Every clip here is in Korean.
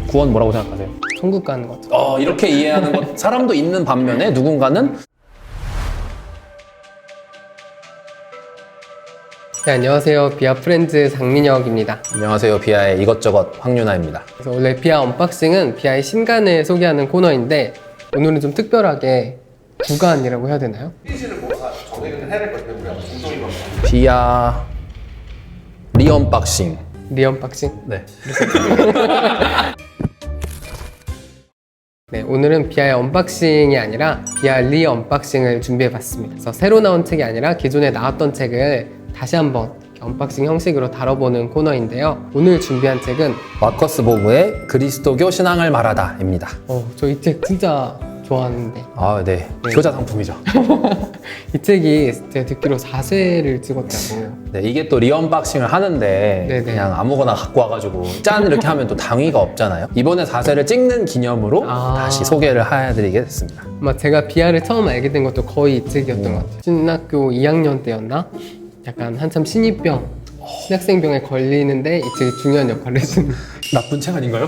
구원 뭐라고 생각하세요? 천국 가는 거죠. 이렇게 이해하는 것 사람도 있는 반면에 누군가는 네, 안녕하세요. 비아 프렌즈 장민혁입니다. 안녕하세요. 비아의 이것저것 황윤아입니다. 그래서 원래 비아 언박싱은 비아의 신간을 소개하는 코너인데 오늘은 좀 특별하게 구간이라고 해야 되나요? 시리즈를 뭐가 정해는 해야 될 것 같아요. 우리가 중성인 것 같아요. 비아 리언박싱. 리언박싱? 네. 네, 오늘은 비아의 언박싱이 아니라 비아 리언박싱을 준비해봤습니다. 그래서 새로 나온 책이 아니라 기존에 나왔던 책을 다시 한번 언박싱 형식으로 다뤄보는 코너인데요. 오늘 준비한 책은 마커스 보그의 그리스도교 신앙을 말하다입니다. 저 이 책 진짜 좋아하는데 네. 효자 상품이죠. 이 책이 제가 듣기로 4세를 찍었다고. 네, 이게 또 리언박싱을 하는데 네네. 그냥 아무거나 갖고 와가지고 짠 이렇게 하면 또 당위가 없잖아요. 이번에 4세를 찍는 기념으로 다시 소개를 해드리게 됐습니다. 아마 제가 비아를 처음 알게 된 것도 거의 이 책이었던 것 같아요. 신학교 2학년 때였나? 약간 한참 신학생병에 걸리는데 이 책이 중요한 역할을 해주는. 나쁜 책 아닌가요?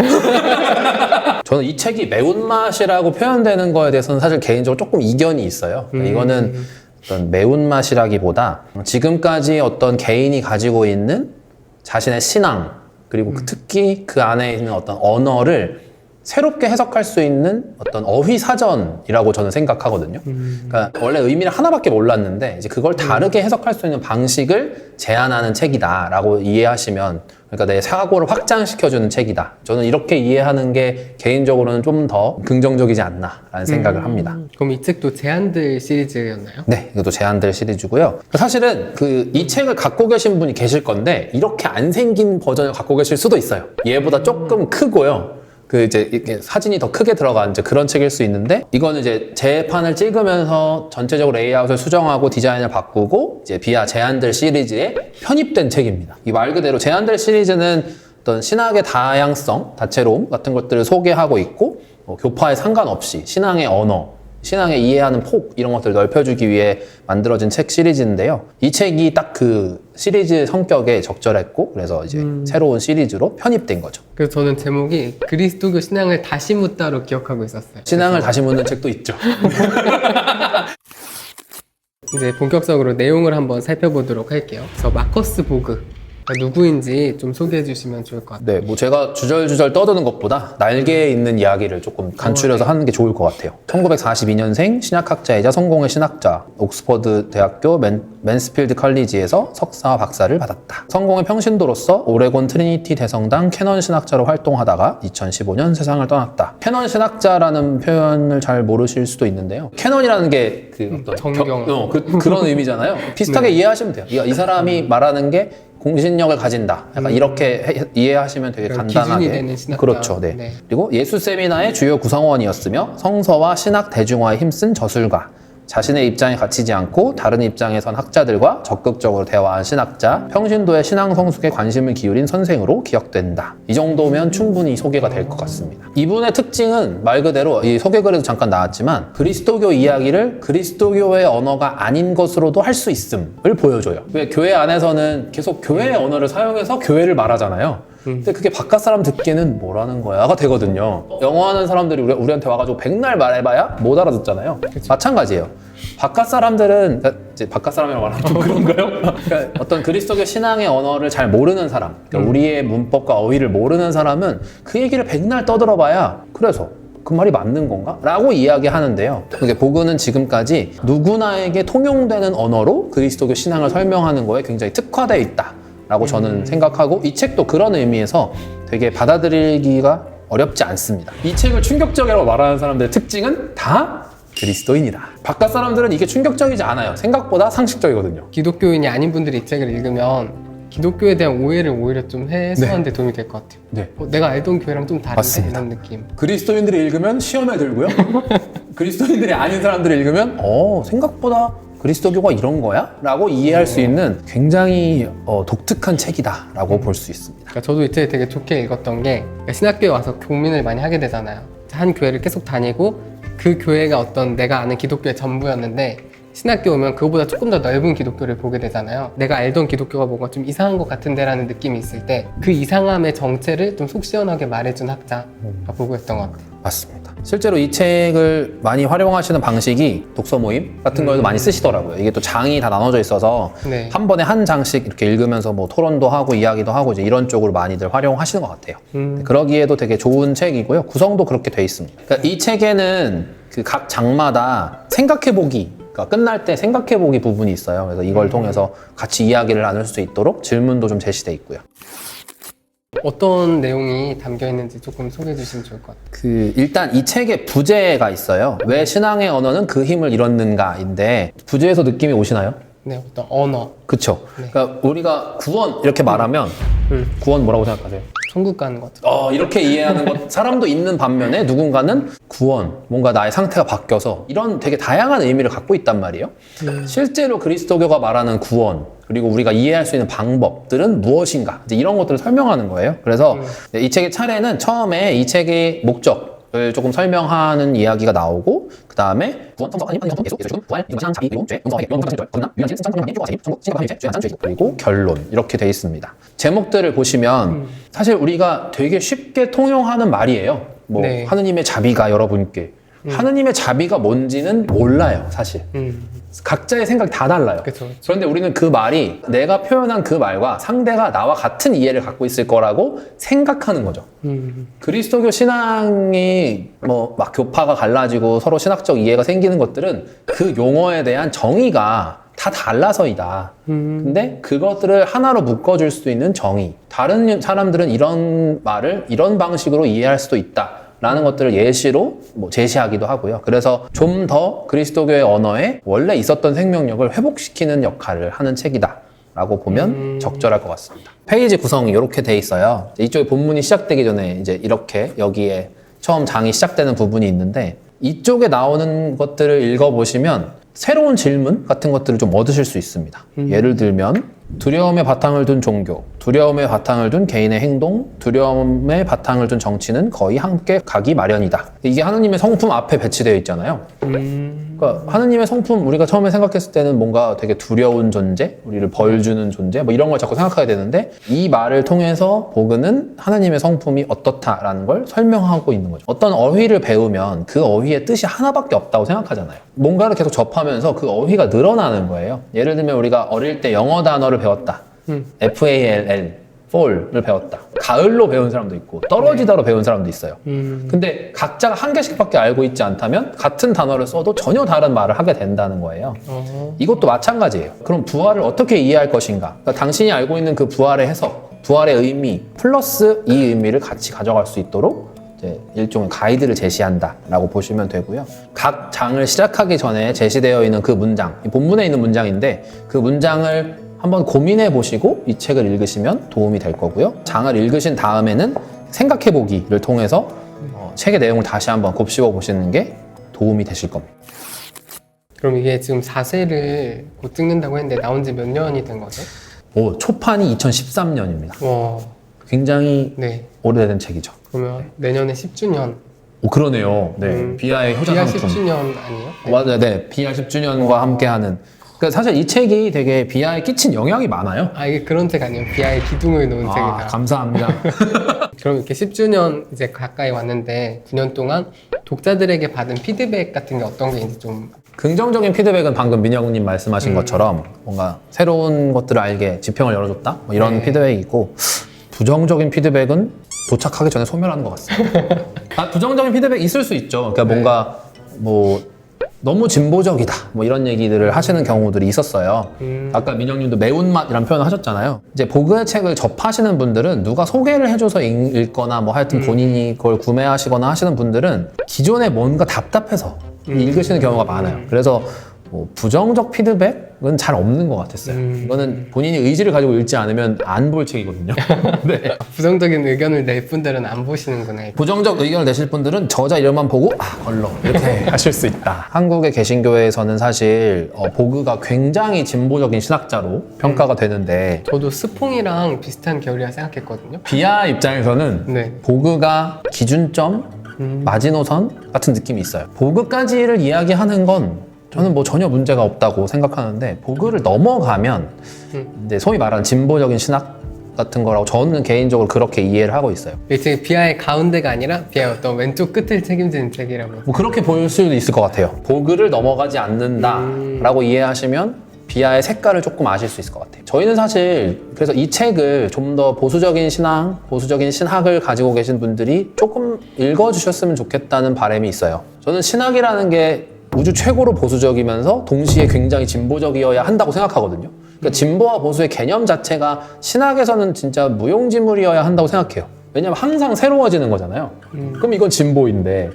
저는 이 책이 매운맛이라고 표현되는 거에 대해서는 사실 개인적으로 조금 이견이 있어요. 이거는 어떤 매운맛이라기보다 지금까지 어떤 개인이 가지고 있는 자신의 신앙, 그리고 특히 그 안에 있는 어떤 언어를 새롭게 해석할 수 있는 어떤 어휘사전이라고 저는 생각하거든요. 그러니까 원래 의미를 하나밖에 몰랐는데 이제 그걸 다르게 해석할 수 있는 방식을 제안하는 책이다라고 이해하시면, 그러니까 내 사고를 확장시켜주는 책이다. 저는 이렇게 이해하는 게 개인적으로는 좀 더 긍정적이지 않나라는 생각을 합니다. 그럼 이 책도 제안들 시리즈였나요? 네, 이것도 제안들 시리즈고요. 사실은 이 책을 갖고 계신 분이 계실 건데 이렇게 안 생긴 버전을 갖고 계실 수도 있어요. 얘보다 조금 크고요. 이렇게 사진이 더 크게 들어간 그런 책일 수 있는데, 이거는 이제 재판을 찍으면서 전체적으로 레이아웃을 수정하고 디자인을 바꾸고 이제 비아 제안들 시리즈에 편입된 책입니다. 이 말 그대로 제안들 시리즈는 어떤 신학의 다양성, 다채로움 같은 것들을 소개하고 있고, 교파에 상관없이 신앙의 언어, 신앙의 이해하는 폭 이런 것들을 넓혀주기 위해 만들어진 책 시리즈인데요. 이 책이 딱 그 시리즈 성격에 적절했고, 그래서 이제 새로운 시리즈로 편입된 거죠. 그래서 저는 제목이 그리스도교 신앙을 다시 묻다로 기억하고 있었어요. 신앙을 다시 묻는 책도 있죠. 이제 본격적으로 내용을 한번 살펴보도록 할게요. 그래서 마커스 보그 누구인지 좀 소개해 주시면 좋을 것 같아요. 네, 뭐 제가 주절주절 떠드는 것보다 날개에 있는 이야기를 조금 간추려서 하는 게 좋을 것 같아요. 1942년생 신약학자이자 성공의 신학자, 옥스퍼드 대학교 맨스필드 컬리지에서 석사와 박사를 받았다. 성공의 평신도로서 오레곤 트리니티 대성당 캐넌 신학자로 활동하다가 2015년 세상을 떠났다. 캐넌 신학자라는 표현을 잘 모르실 수도 있는데요. 캐넌이라는 게 어떤 정경. 그런 의미잖아요. 비슷하게 이해하시면 돼요. 이 사람이 말하는 게 공신력을 가진다. 약간 이렇게 이해하시면 되게 간단하게. 기준이 되는 신학자. 그렇죠. 네. 네. 그리고 예수 세미나의 주요 구성원이었으며 성서와 신학 대중화에 힘쓴 저술가. 자신의 입장에 갇히지 않고 다른 입장에 선 학자들과 적극적으로 대화한 신학자, 평신도의 신앙 성숙에 관심을 기울인 선생으로 기억된다. 이 정도면 충분히 소개가 될 것 같습니다. 이분의 특징은 말 그대로 이 소개글에도 잠깐 나왔지만 그리스도교 이야기를 그리스도교의 언어가 아닌 것으로도 할 수 있음을 보여줘요. 왜 교회 안에서는 계속 교회의 언어를 사용해서 교회를 말하잖아요. 근데 그게 바깥 사람 듣기에는 뭐라는 거야가 되거든요. 영어 하는 사람들이 우리한테 와가지고 백날 말해봐야 못 알아듣잖아요. 마찬가지예요. 바깥 사람들은, 그러니까 이제 바깥 사람이라고 말하면 좀 그런가요? 그러니까 어떤 그리스도교 신앙의 언어를 잘 모르는 사람, 그러니까 우리의 문법과 어휘를 모르는 사람은 그 얘기를 백날 떠들어봐야 그래서 그 말이 맞는 건가? 라고 이야기하는데요. 보그는 지금까지 누구나에게 통용되는 언어로 그리스도교 신앙을 설명하는 거에 굉장히 특화되어 있다 라고 저는 생각하고, 이 책도 그런 의미에서 되게 받아들이기가 어렵지 않습니다. 이 책을 충격적이라고 말하는 사람들의 특징은 다 그리스도인이다. 바깥 사람들은 이게 충격적이지 않아요. 생각보다 상식적이거든요. 기독교인이 아닌 분들이 이 책을 읽으면 기독교에 대한 오해를 오히려 좀 해소하는 데 도움이 될 것 같아요. 네. 내가 알던 교회랑 좀 다른데? 맞습니다. 이런 느낌. 그리스도인들이 읽으면 시험에 들고요. 그리스도인들이 아닌 사람들이 읽으면 생각보다 그리스도교가 이런 거야? 라고 이해할 수 있는 굉장히 독특한 책이다 라고 볼 수 있습니다. 그러니까 저도 이 책을 되게 좋게 읽었던 게, 신학교에 와서 고민을 많이 하게 되잖아요. 한 교회를 계속 다니고 그 교회가 어떤 내가 아는 기독교의 전부였는데 신학교 오면 그거보다 조금 더 넓은 기독교를 보게 되잖아요. 내가 알던 기독교가 뭔가 좀 이상한 것 같은데 라는 느낌이 있을 때 그 이상함의 정체를 좀 속 시원하게 말해준 학자가 보고였던 것 같아요. 맞습니다. 실제로 이 책을 많이 활용하시는 방식이 독서 모임 같은 걸도 많이 쓰시더라고요. 이게 또 장이 다 나눠져 있어서 네. 한 번에 한 장씩 이렇게 읽으면서 뭐 토론도 하고 이야기도 하고 이제 이런 쪽으로 많이들 활용하시는 것 같아요. 그러기에도 되게 좋은 책이고요. 구성도 그렇게 돼 있습니다. 그러니까 이 책에는 그 각 장마다 생각해보기, 그러니까 끝날 때 생각해보기 부분이 있어요. 그래서 이걸 통해서 같이 이야기를 나눌 수 있도록 질문도 좀 제시돼 있고요. 어떤 내용이 담겨 있는지 조금 소개해 주시면 좋을 것 같아요. 일단 이 책에 부제가 있어요. 왜 신앙의 언어는 그 힘을 잃었는가인데 부제에서 느낌이 오시나요? 네, 어떤 언어. 그쵸. 네. 그러니까 우리가 구원 이렇게 말하면 구원 뭐라고 생각하세요? 천국 가는 것 같아요. 이렇게 이해하는 것 사람도 있는 반면에 누군가는 구원, 뭔가 나의 상태가 바뀌어서 이런 되게 다양한 의미를 갖고 있단 말이에요. 실제로 그리스도교가 말하는 구원, 그리고 우리가 이해할 수 있는 방법들은 무엇인가, 이제 이런 것들을 설명하는 거예요. 그래서 이 책의 차례는 처음에 이 책의 목적을 조금 설명하는 이야기가 나오고, 그 다음에 구원, 성서, 하나님, 성품, 예수, 죽음, 부활, 인간, 자비, 그리고 죄, 용서, 이런 것들, 거듭남, 유한, 진짜, 성령, 유아, 자비, 천국, 신과, 죄, 죄, 죄, 그리고 결론, 이렇게 돼 있습니다. 제목들을 보시면 사실 우리가 되게 쉽게 통용하는 말이에요. 뭐 네. 하느님의 자비가 여러분께, 하느님의 자비가 뭔지는 몰라요, 사실. 각자의 생각이 다 달라요. 그쵸. 그런데 우리는 그 말이 내가 표현한 그 말과 상대가 나와 같은 이해를 갖고 있을 거라고 생각하는 거죠. 그리스도교 신앙이 뭐 막 교파가 갈라지고 서로 신학적 이해가 생기는 것들은 그 용어에 대한 정의가 다 달라서이다. 근데 그것들을 하나로 묶어줄 수 있는 정의. 다른 사람들은 이런 말을 이런 방식으로 이해할 수도 있다. 라는 것들을 예시로 뭐 제시하기도 하고요. 그래서 좀 더 그리스도교의 언어에 원래 있었던 생명력을 회복시키는 역할을 하는 책이다 라고 보면 적절할 것 같습니다. 페이지 구성이 이렇게 돼 있어요. 이쪽에 본문이 시작되기 전에 이제 이렇게 여기에 처음 장이 시작되는 부분이 있는데, 이쪽에 나오는 것들을 읽어보시면 새로운 질문 같은 것들을 좀 얻으실 수 있습니다. 예를 들면 두려움의 바탕을 둔 종교, 두려움의 바탕을 둔 개인의 행동, 두려움의 바탕을 둔 정치는 거의 함께 가기 마련이다. 이게 하느님의 성품 앞에 배치되어 있잖아요. 그러니까 하느님의 성품, 우리가 처음에 생각했을 때는 뭔가 되게 두려운 존재, 우리를 벌 주는 존재, 뭐 이런 걸 자꾸 생각하게 되는데, 이 말을 통해서 보그는 하느님의 성품이 어떻다라는 걸 설명하고 있는 거죠. 어떤 어휘를 배우면 그 어휘의 뜻이 하나밖에 없다고 생각하잖아요. 뭔가를 계속 접하면서 그 어휘가 늘어나는 거예요. 예를 들면 우리가 어릴 때 영어 단어를 배웠다. FALL, fall을 배웠다. 가을로 배운 사람도 있고 떨어지다로 배운 사람도 있어요. 근데 각자가 한 개씩밖에 알고 있지 않다면 같은 단어를 써도 전혀 다른 말을 하게 된다는 거예요. 이것도 마찬가지예요. 그럼 부활을 어떻게 이해할 것인가? 그러니까 당신이 알고 있는 그 부활의 해석, 부활의 의미 플러스 이 의미를 같이 가져갈 수 있도록 이제 일종의 가이드를 제시한다라고 보시면 되고요. 각 장을 시작하기 전에 제시되어 있는 그 문장, 이 본문에 있는 문장인데 그 문장을 한번 고민해 보시고 이 책을 읽으시면 도움이 될 거고요. 장을 읽으신 다음에는 생각해 보기를 통해서 책의 내용을 다시 한번 곱씹어 보시는 게 도움이 되실 겁니다. 그럼 이게 지금 4세를 곧 찍는다고 했는데 나온 지 몇 년이 된 거죠? 초판이 2013년입니다. 와, 굉장히 네. 오래된 책이죠. 그러면 내년에 10주년. 그러네요. 네. 비아의 효자 비아 상품. 10주년 아니에요? 네. 맞아요. 네. 비아 10주년과 함께하는. 그러니까 사실 이 책이 되게 비아에 끼친 영향이 많아요. 이게 그런 책 아니에요? 비아의 기둥을 놓은 책이다. 감사합니다. 그럼 이렇게 10주년 이제 가까이 왔는데 9년 동안 독자들에게 받은 피드백 같은 게 어떤 게 있는지 좀. 긍정적인 피드백은 방금 민혁님 말씀하신 것처럼 뭔가 새로운 것들을 알게 지평을 열어줬다? 뭐 이런 네. 피드백이 있고, 부정적인 피드백은 도착하기 전에 소멸하는 것 같습니다. 부정적인 피드백 있을 수 있죠. 그러니까 뭔가 뭐 너무 진보적이다 뭐 이런 얘기들을 하시는 경우들이 있었어요. 아까 민혁님도 매운맛이란 표현을 하셨잖아요. 이제 보그의 책을 접하시는 분들은 누가 소개를 해줘서 읽거나 뭐 하여튼 본인이 그걸 구매하시거나 하시는 분들은 기존에 뭔가 답답해서 읽으시는 경우가 많아요. 그래서 뭐 부정적 피드백은 잘 없는 것 같았어요. 이거는 본인이 의지를 가지고 읽지 않으면 안 볼 책이거든요. 네. 부정적인 의견을 낼 분들은 안 보시는구나. 부정적 의견을 내실 분들은 저자 이름만 보고 걸러 이렇게 하실 수 있다. 한국의 개신교에서는 사실 보그가 굉장히 진보적인 신학자로 평가가 되는데, 저도 스퐁이랑 비슷한 계열이라 생각했거든요. 비아 입장에서는 네. 보그가 기준점, 마지노선 같은 느낌이 있어요. 보그까지를 이야기하는 건 저는 뭐 전혀 문제가 없다고 생각하는데 복을 넘어가면 이제 소위 말하는 진보적인 신학 같은 거라고 저는 개인적으로 그렇게 이해를 하고 있어요. 이 책이 비하의 가운데가 아니라 비하의 어떤 왼쪽 끝을 책임지는 책이라고. 뭐 그렇게 보일 수도 있을 것 같아요. 복을 넘어가지 않는다라고 이해하시면 비하의 색깔을 조금 아실 수 있을 것 같아요. 저희는 사실 그래서 이 책을 좀 더 보수적인 신앙, 보수적인 신학을 가지고 계신 분들이 조금 읽어주셨으면 좋겠다는 바람이 있어요. 저는 신학이라는 게 우주 최고로 보수적이면서 동시에 굉장히 진보적이어야 한다고 생각하거든요. 그러니까 진보와 보수의 개념 자체가 신학에서는 진짜 무용지물이어야 한다고 생각해요. 왜냐하면 항상 새로워지는 거잖아요. 그럼 이건 진보인데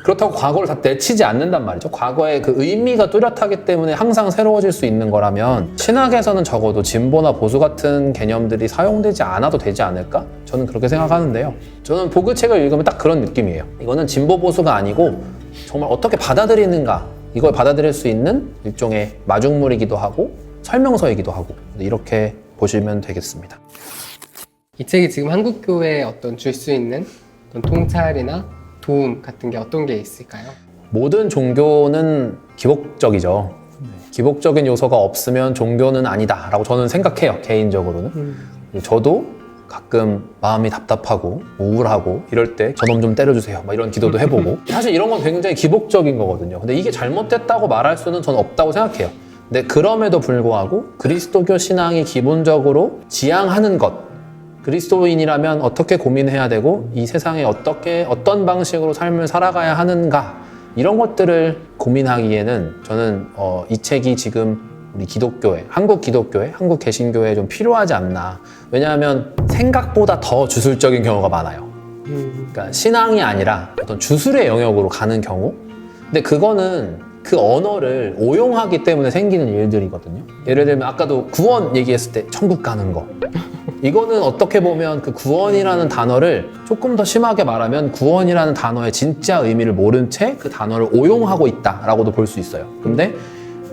그렇다고 과거를 다 내치지 않는단 말이죠. 과거의 그 의미가 뚜렷하기 때문에 항상 새로워질 수 있는 거라면 신학에서는 적어도 진보나 보수 같은 개념들이 사용되지 않아도 되지 않을까? 저는 그렇게 생각하는데요. 저는 복의 책을 읽으면 딱 그런 느낌이에요. 이거는 진보 보수가 아니고 정말 어떻게 받아들이는가, 이걸 받아들일 수 있는 일종의 마중물이기도 하고 설명서이기도 하고 이렇게 보시면 되겠습니다. 이 책이 지금 한국교회에 어떤 줄 수 있는 어떤 통찰이나 도움 같은 게 어떤 게 있을까요? 모든 종교는 기복적이죠. 기복적인 요소가 없으면 종교는 아니다라고 저는 생각해요. 개인적으로는. 저도 가끔 마음이 답답하고 우울하고 이럴 때 저놈 좀 때려주세요 막 이런 기도도 해보고 사실 이런 건 굉장히 기복적인 거거든요. 근데 이게 잘못됐다고 말할 수는 저는 없다고 생각해요. 근데 그럼에도 불구하고 그리스도교 신앙이 기본적으로 지향하는 것, 그리스도인이라면 어떻게 고민해야 되고 이 세상에 어떤 방식으로 삶을 살아가야 하는가 이런 것들을 고민하기에는 저는 이 책이 지금 우리 기독교회, 한국 기독교회, 한국 개신교회에 좀 필요하지 않나. 왜냐하면 생각보다 더 주술적인 경우가 많아요. 그러니까 신앙이 아니라 어떤 주술의 영역으로 가는 경우. 근데 그거는 그 언어를 오용하기 때문에 생기는 일들이거든요. 예를 들면 아까도 구원 얘기했을 때 천국 가는 거. 이거는 어떻게 보면 그 구원이라는 단어를 조금 더 심하게 말하면 구원이라는 단어의 진짜 의미를 모른 채 그 단어를 오용하고 있다라고도 볼 수 있어요. 근데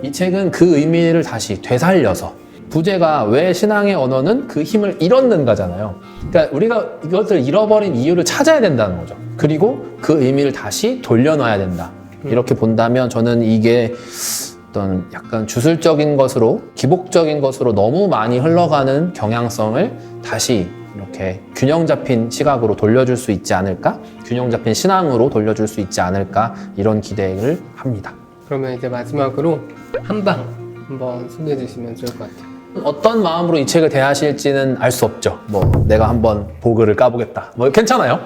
이 책은 그 의미를 다시 되살려서 부제가 왜 신앙의 언어는 그 힘을 잃었는가잖아요. 그러니까 우리가 이것을 잃어버린 이유를 찾아야 된다는 거죠. 그리고 그 의미를 다시 돌려놔야 된다. 이렇게 본다면 저는 이게 어떤 약간 주술적인 것으로 기복적인 것으로 너무 많이 흘러가는 경향성을 다시 이렇게 균형 잡힌 시각으로 돌려줄 수 있지 않을까? 균형 잡힌 신앙으로 돌려줄 수 있지 않을까? 이런 기대를 합니다. 그러면 이제 마지막으로 한방 한번 소개해 주시면 좋을 것 같아요. 어떤 마음으로 이 책을 대하실지는 알 수 없죠. 뭐 내가 한번 보글을 까보겠다. 뭐 괜찮아요.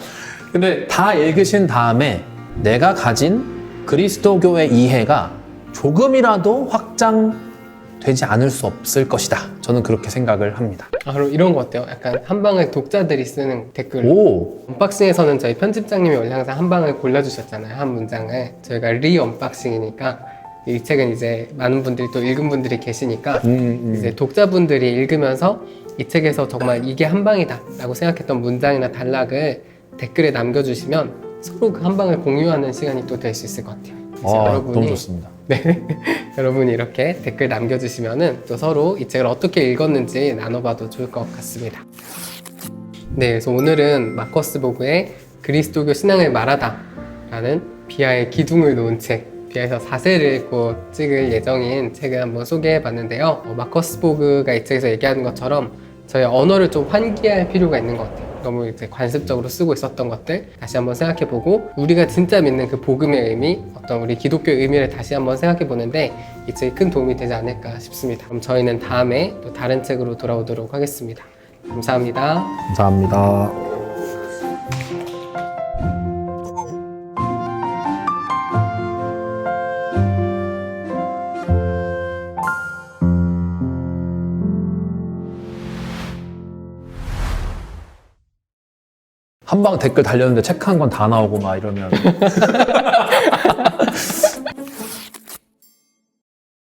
근데 다 읽으신 다음에 내가 가진 그리스도교의 이해가 조금이라도 확장되지 않을 수 없을 것이다. 저는 그렇게 생각을 합니다. 그럼 이런 거 어때요? 약간 한방을 독자들이 쓰는 댓글. 오! 언박싱에서는 저희 편집장님이 원래 항상 한방을 골라주셨잖아요. 한 문장을. 저희가 언박싱이니까 이 책은 이제 많은 분들이 또 읽은 분들이 계시니까 이제 독자분들이 읽으면서 이 책에서 정말 이게 한방이다 라고 생각했던 문장이나 단락을 댓글에 남겨주시면 서로 그 한방을 공유하는 시간이 또 될 수 있을 것 같아요. 너무 좋습니다. 네, 여러분이 이렇게 댓글 남겨주시면은 또 서로 이 책을 어떻게 읽었는지 나눠봐도 좋을 것 같습니다. 네, 그래서 오늘은 마커스 보그의 그리스도교 신앙을 말하다 라는 비하의 기둥을 놓은 책, 비하에서 4세를 곧 찍을 예정인 책을 한번 소개해 봤는데요. 마커스 보그가 이 책에서 얘기하는 것처럼 저희 언어를 좀 환기할 필요가 있는 것 같아요. 너무 이제 관습적으로 쓰고 있었던 것들 다시 한번 생각해보고 우리가 진짜 믿는 그 복음의 의미, 어떤 우리 기독교의 의미를 다시 한번 생각해보는데 이 책이 큰 도움이 되지 않을까 싶습니다. 그럼 저희는 다음에 또 다른 책으로 돌아오도록 하겠습니다. 감사합니다. 감사합니다. 한방 댓글 달렸는데 책 한 권 다 나오고 막 이러면